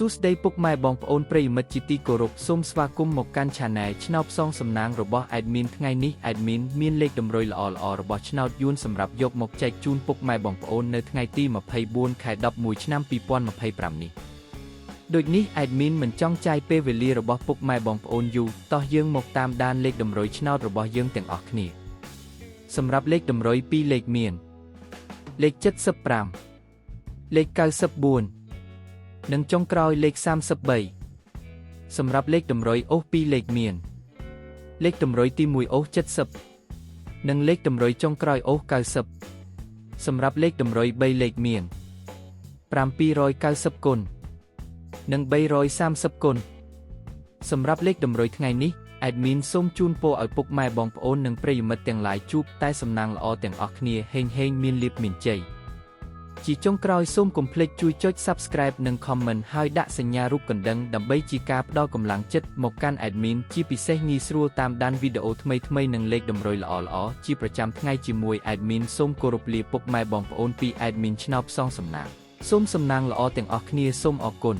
សួស្តីពុកម៉ែបងប្អូនប្រិយមិត្តជាទីគោរពសូមស្វាគមន៍មកកាន់ Channel ឆ្នោតផ្សងសំណាងរបស់ Admin ថ្ងៃនេះ Admin មានលេខតម្រុយល្អៗរបស់ឆ្នោតយួនសម្រាប់យកមកចែកជូនពុកម៉ែបងប្អូននៅថ្ងៃទី24 ខែ 11 ឆ្នាំ 2025 នេះដូចនេះ Admin មិនចង់ចាយពេលវេលារបស់ពុកម៉ែបងប្អូនយូរតោះយើងមកតាមដានលេខតម្រុយឆ្នោតរបស់យើងទាំងអស់គ្នាសម្រាប់លេខតម្រុយ2លេខមានលេខ75លេខ94និងចុងក្រោយលេខ33សម្រាប់លេខតម្រុយអូស2លេខមានលេខតម្រុយទី1អូស70និងលេខតម្រុយចុងក្រោយអូស90សម្រាប់លេខតម្រុយ3លេខមាន790គុណនិង330គុណសម្រាប់លេខតម្រុយថ្ងៃនេះ Admin សូមជូនពរឲ្យពុកម៉ែបងប្អូននិងប្រិយមិត្តទាំងឡាយជួបតែសំណាងល្អទាំងអស់គ្នាហេងមានលាភមានជ័យជាចុងក្រោយសូមកុំភ្លេចជួយចុច Subscribe និង Comment ហើយដាក់សញ្ញារូបកណ្ដឹងដើម្បីជាការផ្ដល់កម្លាំងចិត្តមកកាន់ Admin ជាពិសេសងាយស្រួលតាមដានវីដេអូថ្មីៗនិងលេខតម្រុយល្អៗជាប្រចាំថ្ងៃជាមួយ Admin សូមគោរពលាពុកម៉ែបងប្អូនពី Admin ឆ្នោតផ្សងសំណាងសូមសំណាងល្អទាំងអស់គ្នាសូមអរគុណ